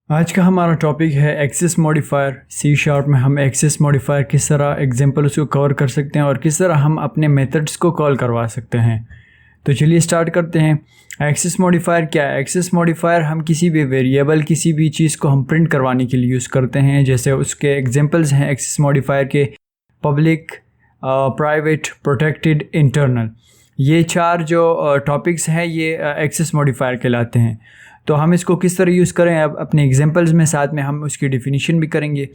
आज का हमारा टॉपिक है एक्सेस मॉडिफायर। सी शार्प में हम एक्सेस मॉडिफायर किस तरह एग्जांपल उसको कवर कर सकते हैं और किस तरह हम अपने मेथड्स को कॉल करवा सकते हैं। तो चलिए स्टार्ट करते हैं। एक्सेस मॉडिफायर क्या है? एक्सेस मॉडिफायर हम किसी भी वेरिएबल, किसी भी चीज़ को हम प्रिंट करवाने के लिए यूज़ करते हैं। जैसे उसके एग्जांपल्स हैं एक्सेस मॉडिफायर के पब्लिक, प्राइवेट, प्रोटेक्टेड, इंटरनल। ये चार जो टॉपिक्स हैं ये एक्सेस मॉडिफायर कहलाते हैं। तो हम इसको किस तरह यूज़ करें अब अपने एग्जांपल्स में, साथ में हम उसकी डेफिनेशन भी करेंगे।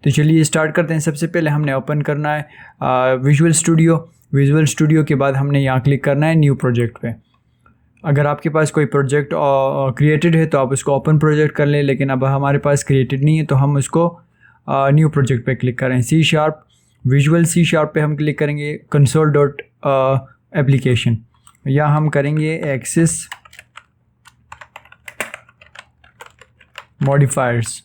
तो चलिए स्टार्ट करते हैं। सबसे पहले हमने ओपन करना है विजुअल स्टूडियो। विजुअल स्टूडियो के बाद हमने यहाँ क्लिक करना है न्यू प्रोजेक्ट पे। अगर आपके पास कोई प्रोजेक्ट क्रिएटेड है तो आप उसको ओपन प्रोजेक्ट कर लें, लेकिन अब हमारे पास क्रिएटेड नहीं है तो हम उसको न्यू प्रोजेक्ट पे क्लिक करें। C sharp, visual C sharp पे हम क्लिक करेंगे कंसोल डॉट एप्लीकेशन, या हम करेंगे एक्सेस मॉडिफायर्स,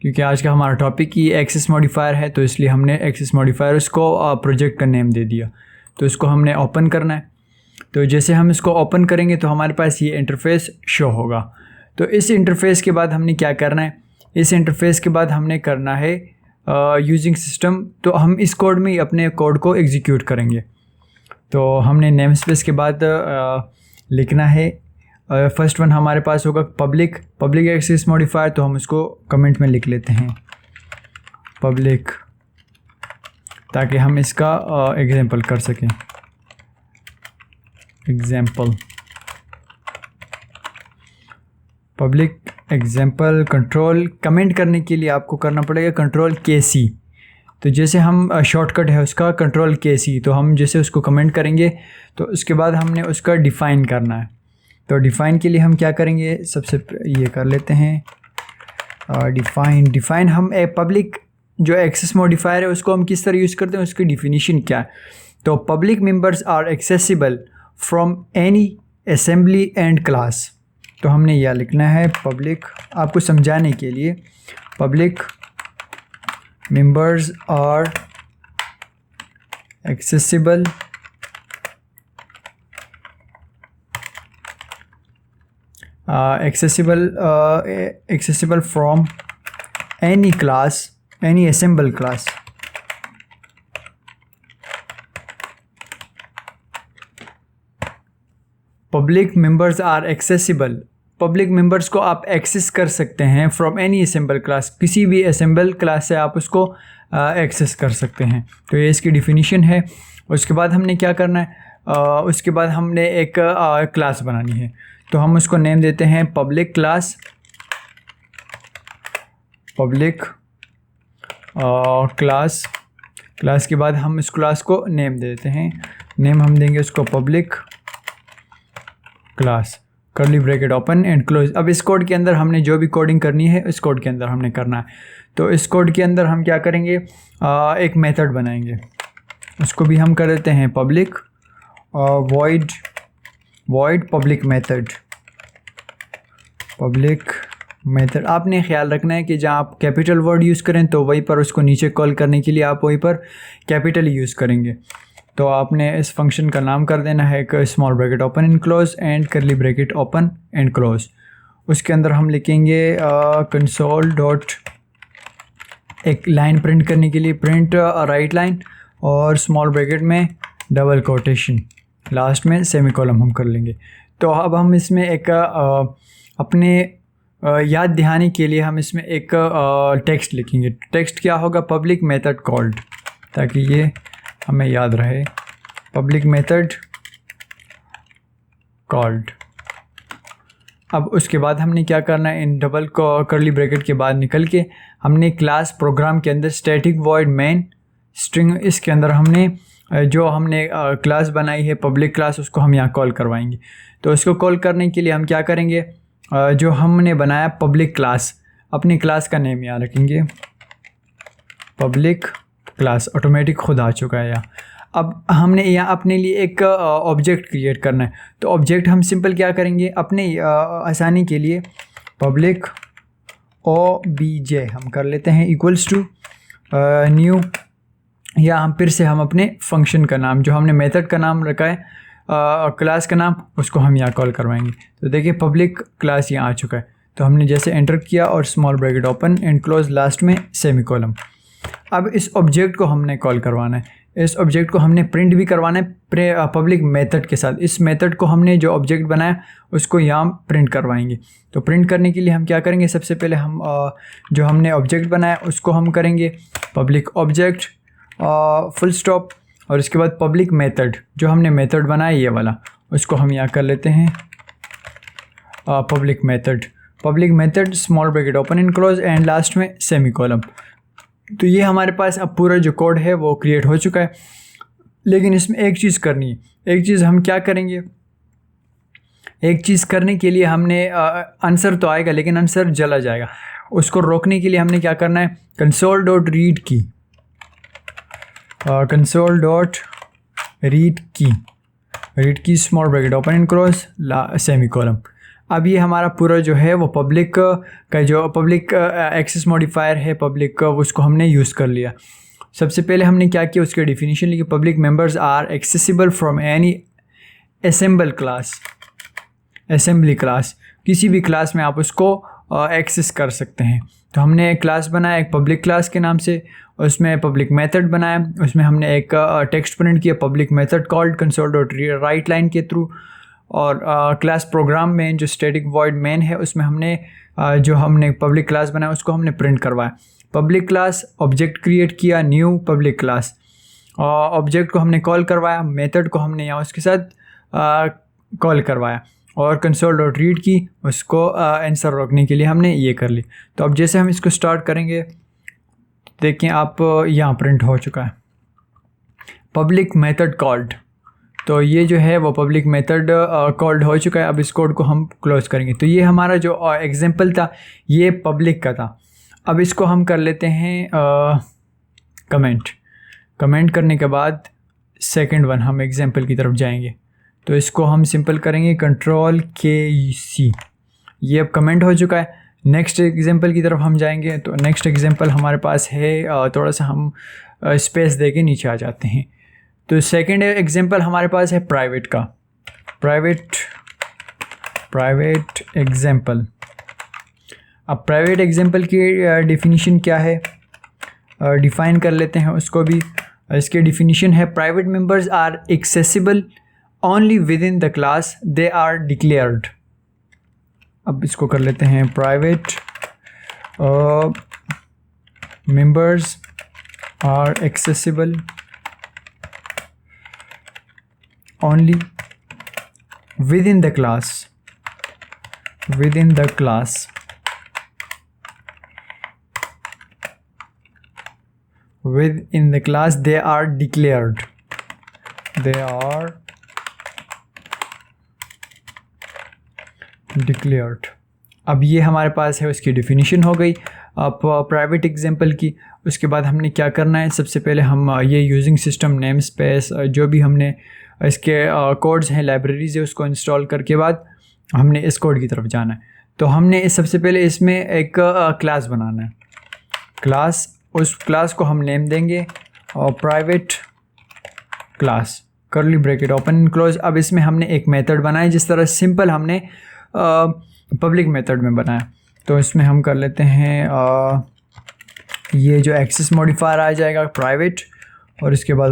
क्योंकि आज का हमारा टॉपिक ही एक्सेस मॉडिफायर है तो इसलिए हमने एक्सेस मॉडिफायर उसको प्रोजेक्ट का नेम दे दिया। तो इसको हमने ओपन करना है। तो जैसे हम इसको ओपन करेंगे तो हमारे पास ये इंटरफेस शो होगा। तो इस इंटरफेस के बाद हमने क्या करना है? इस इंटरफेस के बाद हमने करना है यूजिंग सिस्टम। तो हम इस कोड में ही अपने कोड को एग्जीक्यूट करेंगे। तो हमने नेम स्पेस के बाद लिखना है, फर्स्ट वन हमारे पास होगा पब्लिक एक्सेस मॉडिफायर। तो हम उसको कमेंट में लिख लेते हैं पब्लिक, ताकि हम इसका एग्जांपल कर सकें। Example public example. Control comment करने के लिए आपको करना पड़ेगा कंट्रोल KC। तो जैसे हम शॉर्टकट है उसका कंट्रोल KC, तो हम जैसे उसको कमेंट करेंगे तो उसके बाद हमने उसका डिफ़ाइन करना है। तो डिफ़ाइन के लिए हम क्या करेंगे? सबसे ये कर लेते हैं डिफ़ाइन हम ए पब्लिक जो एक्सेस मॉडिफायर है उसको हम किस तरह यूज़ करते हैं, उसकी डिफिनीशन क्या है। तो public members are accessible from any assembly and class. तो हमने यह लिखना है पब्लिक, आपको समझाने के लिए, public members are accessible accessible from any class, any assemble class। Public members are accessible, public members को आप एक्सेस कर सकते हैं फ्रॉम एनी असेंबल क्लास, किसी भी असेंबल क्लास से आप उसको एक्सेस कर सकते हैं। तो ये इसकी डिफिनीशन है। उसके बाद हमने क्या करना है? उसके बाद हमने एक क्लास बनानी है। तो हम उसको नेम देते हैं पब्लिक क्लास। पब्लिक क्लास के बाद हम इस क्लास को नेम देते हैं। नेम हम देंगे उसको public class, curly bracket open and close. अब इस कोड के अंदर हमने जो भी कोडिंग करनी है इस कोड के अंदर हमने करना है। तो इस कोड के अंदर हम क्या करेंगे? एक मेथड बनाएंगे, उसको भी हम कर देते हैं पब्लिक वॉइड पब्लिक मेथड। आपने ख्याल रखना है कि जहाँ आप कैपिटल वर्ड यूज़ करें तो वहीं पर उसको नीचे कॉल करने के लिए आप वहीं पर कैपिटल यूज़ करेंगे। तो आपने इस फंक्शन का नाम कर देना है एक small bracket open and close and curly bracket open and close. उसके अंदर हम लिखेंगे कंसोल डॉट, एक लाइन प्रिंट करने के लिए प्रिंट राइट लाइन, और स्मॉल ब्रैकेट में डबल कोटेशन, लास्ट में सेमीकोलन हम कर लेंगे। तो अब हम इसमें एक अपने याद दिहाने के लिए हम इसमें एक टेक्स्ट लिखेंगे। टेक्स्ट क्या होगा? पब्लिक मेथड कॉल्ड, ताकि ये हमें याद रहे, पब्लिक मेथड कॉल्ड। अब उसके बाद हमने क्या करना है? इन डबल कर्ली ब्रैकेट के बाद निकल के हमने क्लास प्रोग्राम के अंदर स्टैटिक वॉइड मेन स्ट्रिंग, इसके अंदर हमने जो हमने क्लास बनाई है पब्लिक क्लास उसको हम यहाँ कॉल करवाएंगे। तो उसको कॉल करने के लिए हम क्या करेंगे? जो हमने बनाया पब्लिक क्लास, अपनी क्लास का नेम यहाँ रखेंगे पब्लिक क्लास। ऑटोमेटिक खुद आ चुका है यहाँ। अब हमने यहाँ अपने लिए एक ऑब्जेक्ट क्रिएट करना है। तो ऑब्जेक्ट हम सिंपल क्या करेंगे? अपने आसानी के लिए पब्लिक OBJ हम कर लेते हैं इक्वल्स टू न्यू, या हम फिर से हम अपने फंक्शन का नाम, जो हमने मेथड का नाम रखा है क्लास का नाम, उसको हम यहाँ कॉल करवाएंगे। तो देखिए पब्लिक क्लास यहाँ आ चुका है। तो हमने जैसे एंटर किया और small bracket open and close, last में सेमीकोलन। अब इस ऑब्जेक्ट को हमने कॉल करवाना है, इस ऑब्जेक्ट को हमने प्रिंट भी करवाना है पब्लिक मेथड के साथ। इस मेथड को हमने जो ऑब्जेक्ट बनाया उसको यहाँ प्रिंट करवाएंगे। तो प्रिंट करने के लिए हम क्या करेंगे, सबसे पहले हम जो हमने ऑब्जेक्ट बनाया उसको हम करेंगे पब्लिक ऑब्जेक्ट फुल स्टॉप, और इसके बाद पब्लिक मेथड, जो हमने मेथड बनाया ये वाला, उसको हम यहाँ कर लेते हैं public method small bracket open and close and last में सेमीकोलन। तो ये हमारे पास अब पूरा जो कोड है वो क्रिएट हो चुका है। लेकिन इसमें एक चीज़ करनी है, एक चीज़ हम क्या करेंगे, एक चीज़ करने के लिए हमने आंसर तो आएगा लेकिन आंसर जला जाएगा, उसको रोकने के लिए हमने क्या करना है, console.read की small bracket open and close semicolon. अब ये हमारा पूरा जो है वो पब्लिक का जो पब्लिक एक्सेस मॉडिफायर है पब्लिक का, उसको हमने यूज़ कर लिया। सबसे पहले हमने क्या किया, उसके डिफिनीशन लिखी, public members are accessible from any assembly class, किसी भी क्लास में आप उसको एक्सेस कर सकते हैं। तो हमने एक क्लास बनाया एक पब्लिक क्लास के नाम से, उसमें पब्लिक मेथड बनाया, उसमें हमने एक टेक्स्ट प्रिंट किया पब्लिक मेथड कॉल्ड console.writeLine के थ्रू, और क्लास प्रोग्राम में जो स्टैटिक वॉइड मेन है उसमें हमने जो हमने पब्लिक क्लास बनाया उसको हमने प्रिंट करवाया। पब्लिक क्लास ऑब्जेक्ट क्रिएट किया, न्यू पब्लिक क्लास, ऑब्जेक्ट को हमने कॉल करवाया, मेथड को हमने यहाँ उसके साथ कॉल करवाया, और console.read की उसको आंसर रोकने के लिए हमने ये कर ली। तो अब जैसे हम इसको स्टार्ट करेंगे, देखें आप यहाँ प्रिंट हो चुका है पब्लिक मेथड कॉल्ड। तो ये जो है वो पब्लिक मेथड कॉल्ड हो चुका है। अब इस कोड को हम क्लोज करेंगे। तो ये हमारा जो एग्जांपल था ये पब्लिक का था। अब इसको हम कर लेते हैं कमेंट करने के बाद सेकंड वन हम एग्जांपल की तरफ जाएंगे। तो इसको हम सिंपल करेंगे Ctrl+C, ये अब कमेंट हो चुका है। नेक्स्ट एग्जांपल की तरफ हम जाएंगे। तो नेक्स्ट एग्जांपल हमारे पास है, थोड़ा सा हम स्पेस दे के नीचे आ जाते हैं। तो सेकंड एग्जांपल हमारे पास है प्राइवेट का, प्राइवेट एग्जांपल। अब प्राइवेट एग्जांपल की डेफिनेशन क्या है, डिफ़ाइन कर लेते हैं उसको भी। इसके डेफिनेशन है private members are accessible only within the class they are declared. अब इसको कर लेते हैं private members are accessible only within the class within the class they are declared अब ये हमारे पास है, उसकी डेफिनेशन हो गई अब प्राइवेट एग्जांपल की। उसके बाद हमने क्या करना है, सबसे पहले हम ये यूजिंग सिस्टम नेम स्पेस जो भी हमने इसके कोड्स हैं लाइब्रेरीज है उसको इंस्टॉल करके बाद हमने इस कोड की तरफ जाना है। तो हमने सबसे पहले इसमें एक क्लास बनाना है, क्लास, उस क्लास को हम नेम देंगे और private class curly bracket open and close. अब इसमें हमने एक मेथड बनाया जिस तरह सिंपल हमने पब्लिक मेथड में बनाया। तो इसमें हम कर लेते हैं ये जो एक्सेस मॉडिफायर आ जाएगा प्राइवेट, और इसके बाद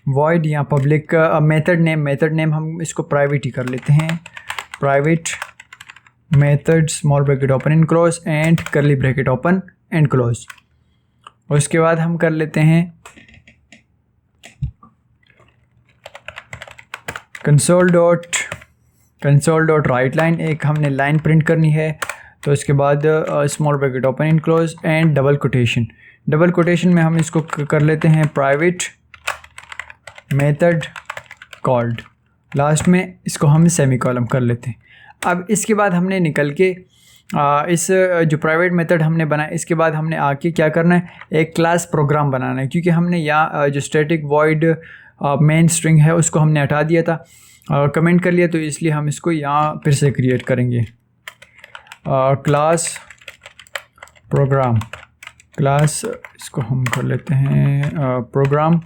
वॉइड यहाँ पब्लिक मेथड नेम हम इसको प्राइवेट ही कर लेते हैं, private method small bracket open and close and curly bracket open and close. उसके बाद हम कर लेते हैं console.writeLine, एक हमने लाइन प्रिंट करनी है। तो इसके बाद small bracket open and close and double quotation में हम इसको कर लेते हैं प्राइवेट मेथड कॉल्ड, लास्ट में इसको हम सेमीकोलन कर लेते हैं। अब इसके बाद हमने निकल के इस जो प्राइवेट मेथड हमने बनाया इसके बाद हमने आके क्या करना है, एक क्लास प्रोग्राम बनाना है, क्योंकि हमने यहाँ जो स्टैटिक वॉइड मेन स्ट्रिंग है उसको हमने हटा दिया था, कमेंट कर लिया, तो इसलिए हम इसको यहाँ फिर से क्रिएट करेंगे क्लास प्रोग्राम, क्लास इसको हम कर लेते हैं प्रोग्राम,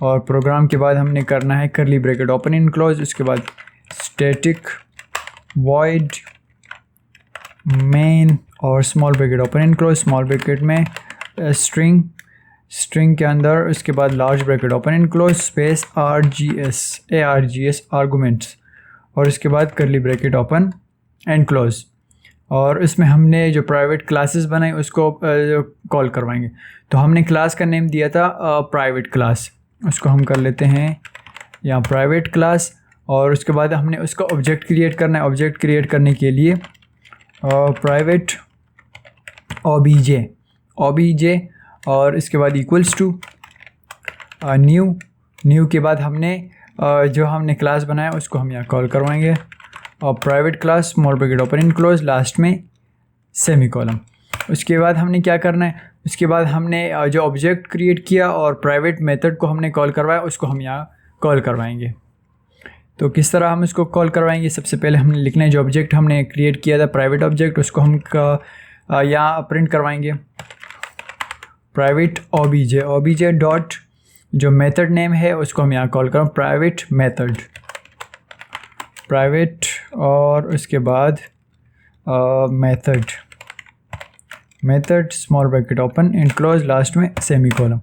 और प्रोग्राम के बाद हमने करना है curly bracket open and close, उसके बाद स्टैटिक वॉइड मेन और small bracket open and close, small bracket में स्ट्रिंग के अंदर उसके बाद large bracket open and close space args arguments और इसके बाद करली ब्रैकेट ओपन एंड क्लोज। और इसमें हमने जो प्राइवेट क्लासेस बनाई उसको कॉल करवाएंगे। तो हमने क्लास का नेम दिया था प्राइवेट क्लास, उसको हम कर लेते हैं यहाँ प्राइवेट क्लास। और उसके बाद हमने उसका ऑब्जेक्ट क्रिएट करना है। ऑब्जेक्ट क्रिएट करने के लिए प्राइवेट obj और इसके बाद इक्वल्स टू न्यू के बाद हमने जो हमने क्लास बनाया उसको हम यहाँ कॉल करवाएंगे और private class small bracket open and close last में सेमीकोलन। उसके बाद हमने क्या करना है, उसके बाद हमने जो ऑब्जेक्ट क्रिएट किया और प्राइवेट मेथड को हमने कॉल करवाया उसको हम यहाँ कॉल करवाएंगे। तो किस तरह हम इसको कॉल करवाएंगे, सबसे पहले हमने लिखना है जो ऑब्जेक्ट हमने क्रिएट किया था प्राइवेट ऑब्जेक्ट उसको हम यहाँ प्रिंट करवाएंगे प्राइवेट obj डॉट जो मेथड नेम है उसको हम यहाँ कॉल करें प्राइवेट और उसके बाद method small bracket open and close last में सेमीकोलन।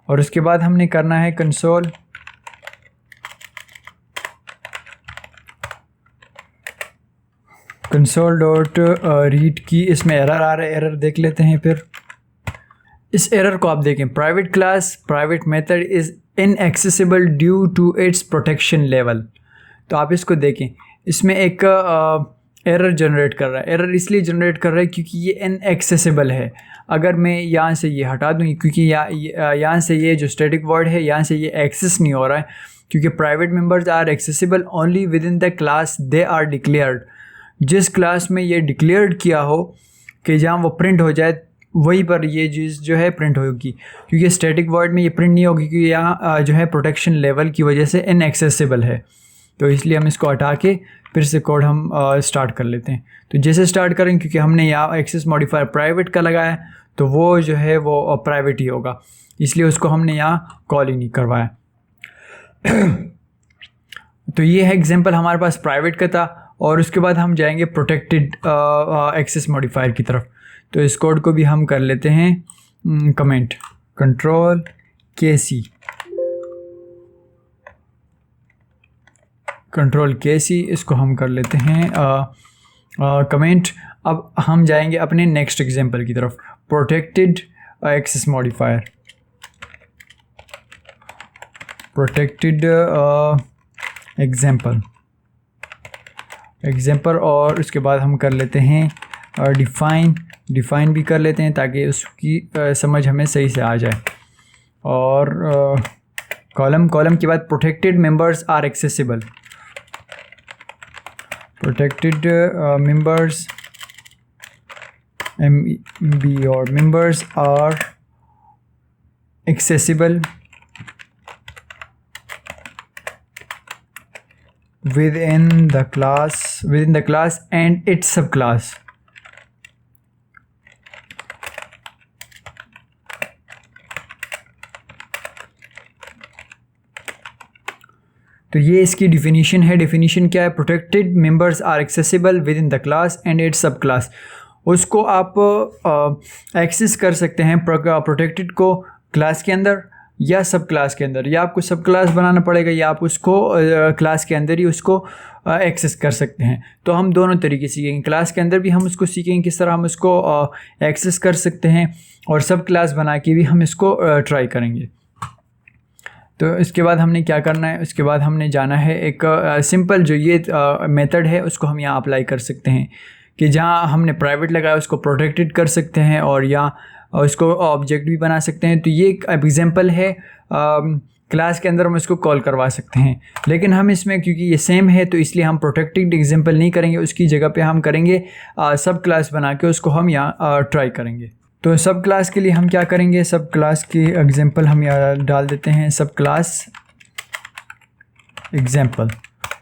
और उसके बाद हमने करना है कंसोल डॉट रीड की। इसमें एरर आ रहा है, एरर देख लेते हैं। फिर इस एरर को आप देखें, private class private method is inaccessible due to its protection level. तो आप इसको देखें, इसमें एक एरर जनरेट कर रहा है। एरर इसलिए जनरेट कर रहा है क्योंकि ये इनएक्सेसिबल है। अगर मैं यहाँ से ये हटा दूँ क्योंकि यहाँ से ये जो स्टैटिक वर्ड है यहाँ से ये एक्सेस नहीं हो रहा है, क्योंकि private members are accessible only within the class they are declared. जिस क्लास में ये डिक्लेयर्ड किया हो कि जहाँ वो प्रिंट हो जाए वहीं पर ये चीज़ जो है प्रिंट होगी, क्योंकि स्टैटिक वर्ड में ये प्रिंट नहीं होगी क्योंकि यहाँ जो है प्रोटेक्शन लेवल की वजह से इनएक्सेसिबल है। तो इसलिए हम इसको हटा के फिर से कोड हम स्टार्ट कर लेते हैं। तो जैसे स्टार्ट करें, क्योंकि हमने यहाँ एक्सेस मॉडिफायर प्राइवेट का लगाया तो वो जो है वो प्राइवेट ही होगा, इसलिए उसको हमने यहाँ कॉल ही नहीं करवाया। तो ये है एग्जांपल हमारे पास प्राइवेट का था। और उसके बाद हम जाएंगे प्रोटेक्टेड एक्सेस मॉडिफायर की तरफ। तो इस कोड को भी हम कर लेते हैं कमेंट कंट्रोल के सी इसको हम कर लेते हैं कमेंट। अब हम जाएंगे अपने नेक्स्ट एग्जांपल की तरफ, प्रोटेक्टेड एक्सेस मॉडिफायर एग्जांपल और उसके बाद हम कर लेते हैं डिफ़ाइन भी कर लेते हैं ताकि उसकी समझ हमें सही से आ जाए। और कॉलम के बाद protected members are accessible, protected members MB और members are accessible within the class and its subclass। तो ये इसकी डिफिनीशन है। डिफिनीशन क्या है, protected members are accessible within the class and its subclass. उसको आप एक्सेस कर सकते हैं प्रोटेक्टेड को क्लास के अंदर या सब क्लास के अंदर, या आपको सब क्लास बनाना पड़ेगा या आप उसको क्लास के अंदर ही उसको एक्सेस कर सकते हैं। तो हम दोनों तरीके सीखेंगे, क्लास के अंदर भी हम उसको सीखेंगे किस तरह हम उसको एक्सेस कर सकते हैं और सब क्लास बना के भी हम इसको ट्राई करेंगे। तो इसके बाद हमने क्या करना है, उसके बाद हमने जाना है एक सिंपल जो ये मेथड है उसको हम यहाँ अप्लाई कर सकते हैं कि जहाँ हमने प्राइवेट लगाया उसको प्रोटेक्टेड कर सकते हैं और यहाँ उसको ऑब्जेक्ट भी बना सकते हैं। तो ये एक एग्जांपल है, क्लास के अंदर हम इसको कॉल करवा सकते हैं। लेकिन हम इसमें क्योंकि ये सेम है तो इसलिए हम प्रोटेक्टेड एग्जांपल नहीं करेंगे, उसकी जगह पे हम करेंगे सब क्लास बना के उसको हम यहाँ ट्राई करेंगे। तो सब क्लास के लिए हम क्या करेंगे, सब क्लास की एग्जांपल हम यहाँ डाल देते हैं सब क्लास एग्जांपल।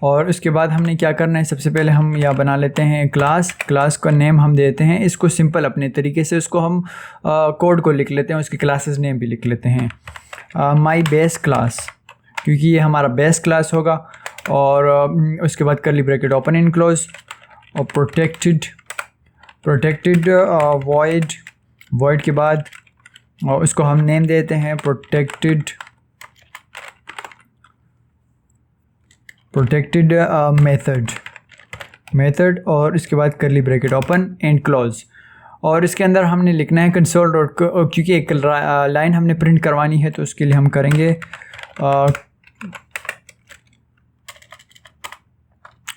और उसके बाद हमने क्या करना है, सबसे पहले हम यहाँ बना लेते हैं क्लास का नेम हम देते हैं इसको सिंपल अपने तरीके से, उसको हम कोड को लिख लेते हैं, उसके क्लासेस नेम भी लिख लेते हैं माई बेस क्लास, क्योंकि ये हमारा बेस क्लास होगा। और उसके बाद करली ब्रैकेट ओपन एंड क्लोज और प्रोटेक्टेड प्रोटेक्टेड वॉइड के बाद और उसको हम नेम देते हैं प्रोटेक्टेड मेथड और इसके बाद करली ब्रैकेट ओपन एंड क्लोज। और इसके अंदर हमने लिखना है कंसोल डॉट, क्योंकि एक लाइन हमने प्रिंट करवानी है तो उसके लिए हम करेंगे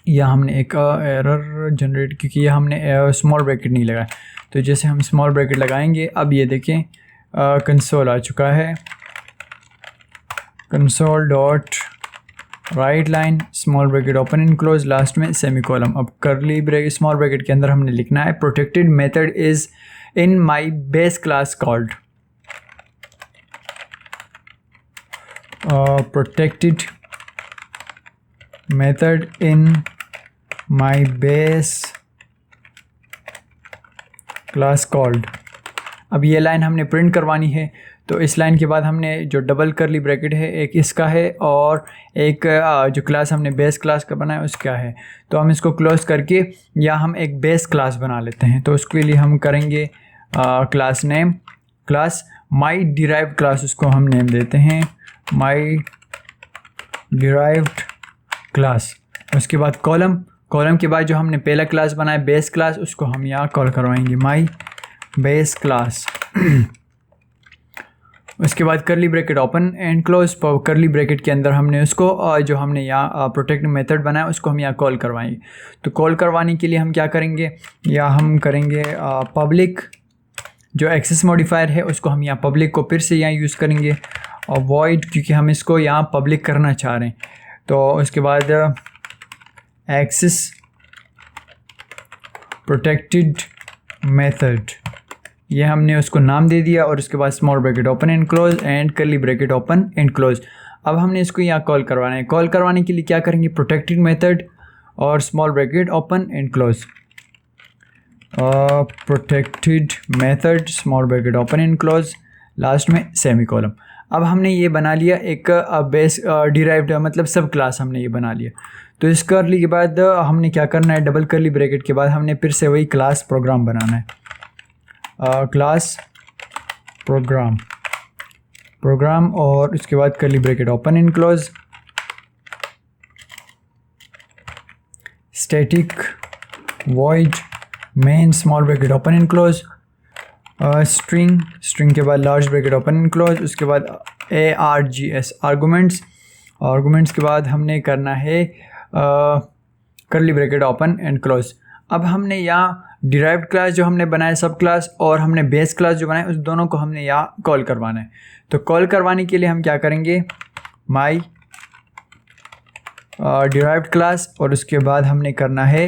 या हमने एक एरर जनरेट, क्योंकि ये हमने स्मॉल ब्रैकेट नहीं लगाया। तो जैसे हम स्मॉल ब्रैकेट लगाएंगे, अब ये देखें कंसोल आ चुका है, console dot right line small bracket open and close last में सेमीकोलन। अब करली ब्रैकेट स्मॉल ब्रैकेट के अंदर हमने लिखना है protected method is in my base class called, protected method in my base class called. अब ये लाइन हमने प्रिंट करवानी है, तो इस लाइन के बाद हमने जो डबल करली ब्रैकेट है एक इसका है और एक जो क्लास हमने बेस क्लास का बनाया उसका है। तो हम इसको क्लोज करके या हम एक बेस क्लास बना लेते हैं। तो उसके लिए हम करेंगे class name, class my derived class, उसको हम नेम देते हैं माई डिराइव्ड क्लास। उसके बाद कॉलम के बाद जो हमने पहला क्लास बनाया बेस क्लास, उसको हम यहाँ कॉल करवाएंगे माई बेस क्लास। उसके बाद करली ब्रैकेट ओपन एंड क्लोज, करली ब्रैकेट के अंदर हमने उसको जो हमने यहाँ प्रोटेक्ट मेथड बनाया उसको हम यहाँ कॉल करवाएंगे। तो कॉल करवाने के लिए हम क्या करेंगे, या हम करेंगे पब्लिक, जो एक्सेस मॉडिफायर है उसको हम यहाँ पब्लिक को फिर से यहाँ यूज़ करेंगे, और वॉइड क्योंकि हम इसको यहाँ पब्लिक करना चाह रहे हैं। तो उसके बाद एक्सेस प्रोटेक्टेड मेथड, ये हमने उसको नाम दे दिया, और उसके बाद small bracket open and close and करली ब्रैकेट ओपन एंड क्लोज। अब हमने इसको यहाँ कॉल करवाना है। कॉल करवाने के लिए क्या करेंगे, प्रोटेक्टेड मेथड और small bracket open and close, protected method small bracket open and close last में सेमीकोलन। अब हमने ये बना लिया एक बेस डिराइव्ड मतलब सब क्लास हमने ये बना लिया। तो इस करली के बाद हमने क्या करना है, डबल करली ब्रैकेट के बाद हमने फिर से वही क्लास प्रोग्राम बनाना है, क्लास प्रोग्राम और उसके बाद करली bracket open and close, static void main small bracket open and close, string के बाद large bracket open and close, उसके बाद ARGS आर्गूमेंट्स के बाद हमने करना है करली ब्रैकेट ओपन एंड क्लोज। अब हमने यहाँ डिराइव्ड क्लास जो हमने बनाया सब क्लास और हमने बेस क्लास जो बनाया उस दोनों को हमने यहाँ कॉल करवाना है। तो कॉल करवाने के लिए हम क्या करेंगे, माई डिराइव्ड क्लास और उसके बाद हमने करना है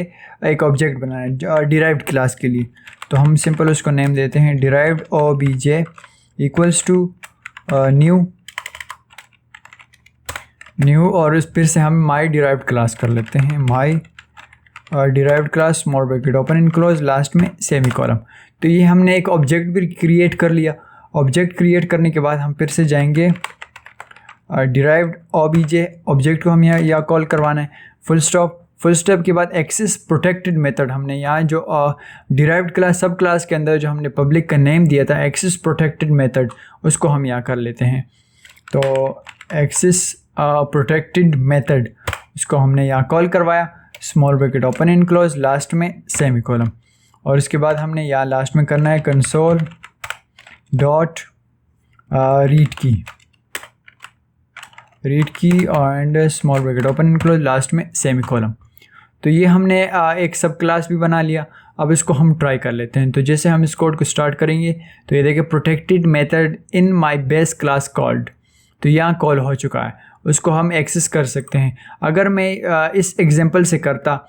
एक ऑब्जेक्ट बनाना है डिराइव्ड क्लास के लिए। तो हम सिंपल उसको नेम देते हैं derived OBJ equals to new और फिर से हम माई डिराइव्ड क्लास कर लेते हैं, my derived class small bracket open and close last में सेमीकोलन। तो ये हमने एक ऑब्जेक्ट भी क्रिएट कर लिया। ऑब्जेक्ट क्रिएट करने के बाद हम फिर से जाएंगे डिराइव्ड OBJ, ऑब्जेक्ट को हम यहाँ कॉल करवाना है, फुल स्टॉप के बाद एक्सेस प्रोटेक्टेड मेथड हमने यहाँ जो डिराइव्ड क्लास सब क्लास के अंदर जो हमने पब्लिक का नेम दिया था एक्सेस प्रोटेक्टेड मेथड, उसको हम यहाँ कर लेते हैं। तो एक्सेस प्रोटेक्टेड मेथड इसको हमने यहाँ कॉल करवाया, small bracket open and close last में सेमीकोलन, और इसके बाद हमने यहाँ लास्ट में करना है कंसोल डॉट रीड की and small bracket open and close last में सेमीकोलन। तो ये हमने एक सब क्लास भी बना लिया। अब इसको हम ट्राई कर लेते हैं। तो जैसे हम इस कोड को स्टार्ट करेंगे तो ये देखिए protected method in my base class called, तो यहाँ कॉल हो चुका है, उसको हम एक्सेस कर सकते हैं। अगर मैं इस एग्जांपल से करता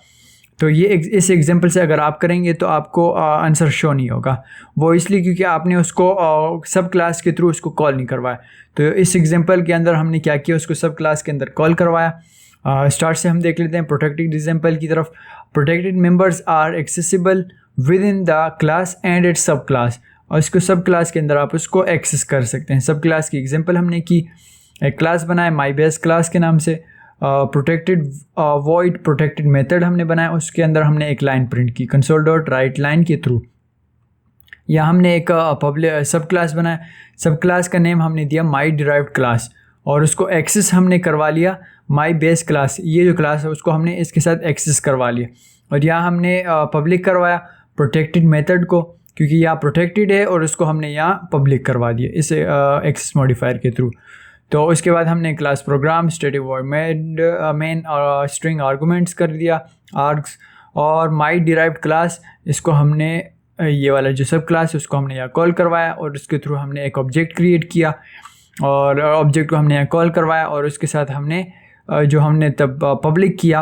तो ये इस एग्जांपल से अगर आप करेंगे तो आपको आंसर शो नहीं होगा, वो इसलिए क्योंकि आपने उसको सब क्लास के थ्रू उसको कॉल नहीं करवाया। तो इस एग्जांपल के अंदर हमने क्या किया, उसको सब क्लास के अंदर कॉल करवाया। स्टार्ट से हम देख लेते हैं प्रोटेक्टेड एग्जांपल की तरफ। Protected members are accessible within the class and its subclass, और इसको सब क्लास के अंदर आप उसको एक्सेस कर सकते हैं। सब क्लास की एग्जांपल हमने की, एक क्लास बनाया माई बेस क्लास के नाम से, प्रोटेक्टेड वॉइड प्रोटेक्टेड मेथड हमने बनाया, उसके अंदर हमने एक लाइन प्रिंट की कंसोल डॉट राइट लाइन के थ्रू। या हमने एक पब्लिक सब क्लास बनाया, सब क्लास का नेम हमने दिया माई डिराइव्ड क्लास, और उसको एक्सेस हमने करवा लिया माई बेस क्लास, ये जो क्लास है उसको हमने इसके साथ एक्सेस करवा लिया। और यहाँ हमने पब्लिक करवाया प्रोटेक्टेड मेथड को, क्योंकि यहाँ प्रोटेक्टेड है, और उसको हमने यहाँ पब्लिक करवा दिया इस एक्सेस मॉडिफायर के थ्रू। तो उसके बाद हमने class program static void main और स्ट्रिंग आर्गूमेंट्स कर दिया आर्ग्स, और माई डिराइव्ड क्लास इसको हमने ये वाला जो सब क्लास है उसको हमने यहाँ कॉल करवाया, और उसके थ्रू हमने एक ऑब्जेक्ट क्रिएट किया, और ऑब्जेक्ट को हमने यहाँ कॉल करवाया, और उसके साथ हमने जो हमने तब पब्लिक किया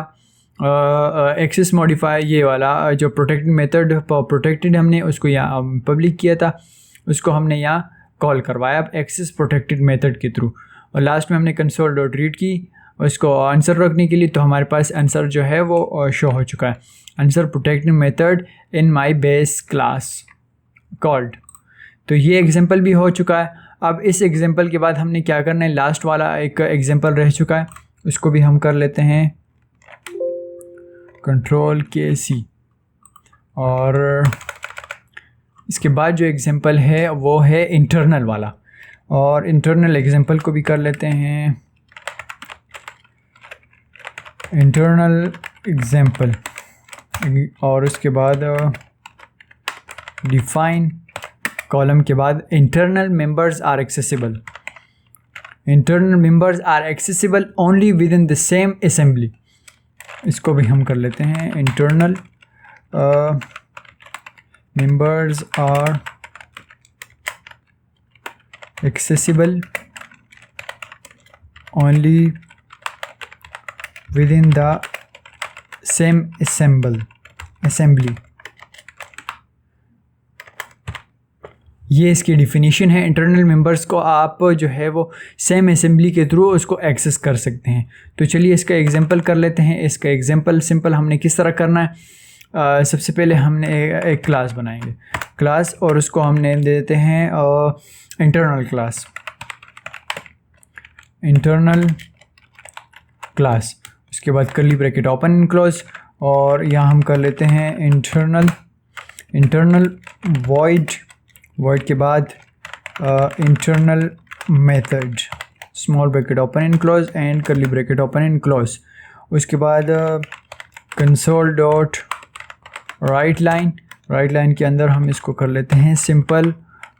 एक्सेस मॉडिफायर, ये वाला जो प्रोटेक्टेड मेथड प्रोटेक्टेड हमने उसको यहाँ पब्लिक किया था, उसको हमने यहाँ कॉल करवाया एक्सेस प्रोटेक्टेड मेथड के थ्रू। और लास्ट में हमने कंसोल डॉट रीड की उसको आंसर रखने के लिए, तो हमारे पास आंसर जो है वो शो हो चुका है, answer protected method in my base class called. तो ये एग्जांपल भी हो चुका है। अब इस एग्जांपल के बाद हमने क्या करना है, लास्ट वाला एक एग्जांपल रह चुका है, उसको भी हम कर लेते हैं Ctrl+C। और इसके बाद जो एग्जांपल है वो है इंटरनल वाला, और इंटरनल एग्जांपल को भी कर लेते हैं इंटरनल एग्जांपल। और उसके बाद डिफाइन कॉलम के बाद internal members are accessible, internal members are accessible only within the same assembly, इसको भी हम कर लेते हैं internal members are accessible only within the same assembly. ये इसकी डिफिनीशन है। इंटरनल मेंबर्स को आप जो है वो सेम असेंबली के थ्रू उसको एक्सेस कर सकते हैं। तो चलिए इसका एग्जांपल कर लेते हैं। इसका एग्जांपल सिंपल हमने किस तरह करना है, सबसे पहले हमने एक क्लास बनाएंगे क्लास, और उसको हम नेम दे देते हैं इंटरनल क्लास। उसके बाद curly bracket open and close, और यहाँ हम कर लेते हैं इंटरनल वॉइड के बाद internal method small bracket open and close and curly bracket open and close. उसके बाद कंसोल डॉट राइट लाइन के अंदर हम इसको कर लेते हैं सिंपल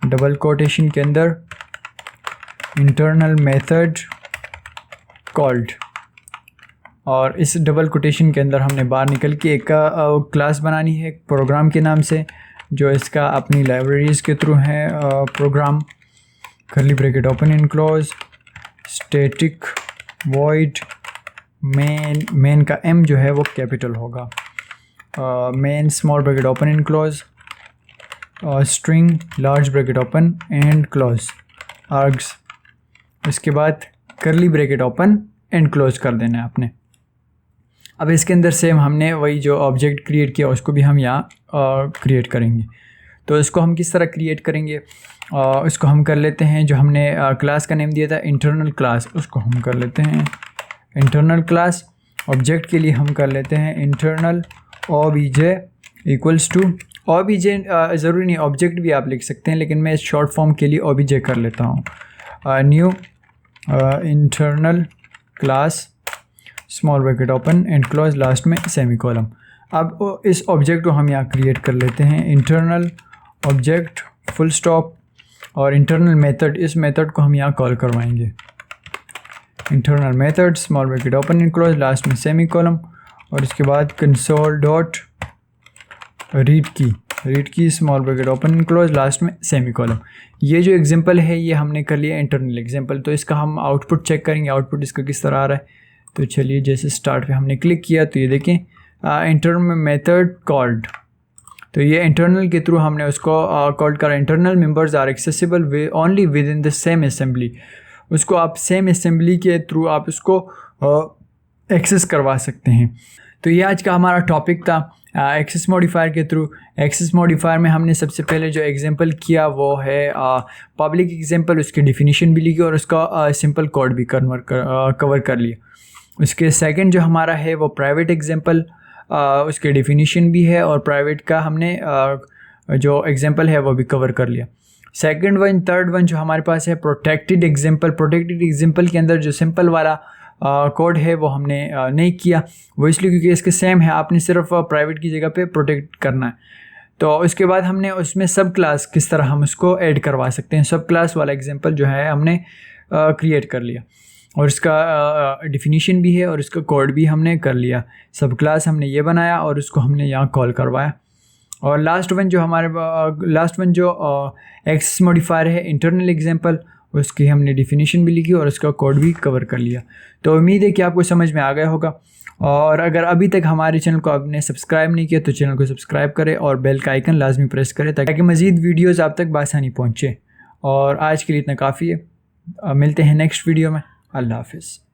डबल कोटेशन के अंदर इंटरनल मेथड कॉल्ड, और इस डबल कोटेशन के अंदर हमने बाहर निकल के एक क्लास बनानी है प्रोग्राम के नाम से, जो इसका अपनी लाइब्रेरीज़ के थ्रू है program. Curly bracket open and close static void main का एम जो है वो कैपिटल होगा, main small bracket open and close string large bracket open and close args. इसके बाद curly bracket open and close कर देना है आपने। अब इसके अंदर सेम हमने वही जो ऑब्जेक्ट क्रिएट किया उसको भी हम यहाँ क्रिएट करेंगे। तो इसको हम किस तरह क्रिएट करेंगे, इसको हम कर लेते हैं जो हमने क्लास का नेम दिया था इंटरनल क्लास, उसको हम कर लेते हैं इंटरनल क्लास। ऑब्जेक्ट के लिए हम कर लेते हैं internal obj equals to obj, ज़रूरी नहीं ऑब्जेक्ट भी आप लिख सकते हैं, लेकिन मैं इस शॉर्ट फॉर्म के लिए obj कर लेता हूँ। New internal class small bracket open and close last में सेमीकोलन। अब इस ऑब्जेक्ट को हम यहाँ क्रिएट कर लेते हैं इंटरनल ऑब्जेक्ट फुल स्टॉप, और इंटरनल मेथड, इस मेथड को हम यहाँ कॉल करवाएंगे internal method small bracket open and close last में सेमीकोलन। और इसके बाद कंसोल डॉट रीड की small bracket open and close last में सेमीकोलन। ये जो एग्जांपल है ये हमने कर लिया इंटरनल एग्जांपल। तो इसका हम आउटपुट चेक करेंगे, आउटपुट इसका किस तरह आ रहा है। तो चलिए जैसे स्टार्ट पे हमने क्लिक किया तो ये देखें इंटरनल मेथड कॉल्ड, तो ये इंटरनल के थ्रू हमने उसको कॉल करा। Internal members are accessible only within the same assembly, उसको आप सेम असेंबली के थ्रू आप उसको एक्सेस करवा सकते हैं। तो ये आज का हमारा टॉपिक था एक्सेस मॉडिफायर के थ्रू। एक्सेस मॉडिफायर में हमने सबसे पहले जो एग्जांपल किया वो है पब्लिक एग्जांपल, उसकी डिफिनीशन भी लिखी और उसका सिंपल कोड भी कवर कर लिया। उसके सेकंड जो हमारा है वो प्राइवेट एग्जांपल, उसके डेफिनेशन भी है और प्राइवेट का हमने जो एग्जांपल है वो भी कवर कर लिया। सेकंड वन, थर्ड वन जो हमारे पास है प्रोटेक्टेड एग्जांपल। प्रोटेक्टेड एग्जांपल के अंदर जो सिंपल वाला कोड है वो हमने नहीं किया, वो इसलिए क्योंकि इसके सेम है, आपने सिर्फ प्राइवेट की जगह पे प्रोटेक्ट करना है। तो उसके बाद हमने उसमें सब क्लास किस तरह हम उसको ऐड करवा सकते हैं, सब क्लास वाला एग्जांपल जो है हमने क्रिएट कर लिया और इसका डिफिनीशन भी है और इसका कोड भी हमने कर लिया। सब क्लास हमने ये बनाया और उसको हमने यहाँ कॉल करवाया। और लास्ट वन जो एक्सेस मॉडिफायर है इंटरनल एग्जांपल, उसकी हमने डिफिनीशन भी लिखी और उसका कोड भी कवर कर लिया। तो उम्मीद है कि आपको समझ में आ गया होगा। और अगर अभी तक हमारे चैनल को आपने सब्सक्राइब नहीं किया तो चैनल को सब्सक्राइब करें और बेल का आइकन लाजमी प्रेस करें ताकि मज़ीद वीडियोज़ आप तक बआसानी पहुँचे। और आज के लिए इतना काफ़ी है, मिलते हैं नेक्स्ट वीडियो में। अल्लाह हाफिज़।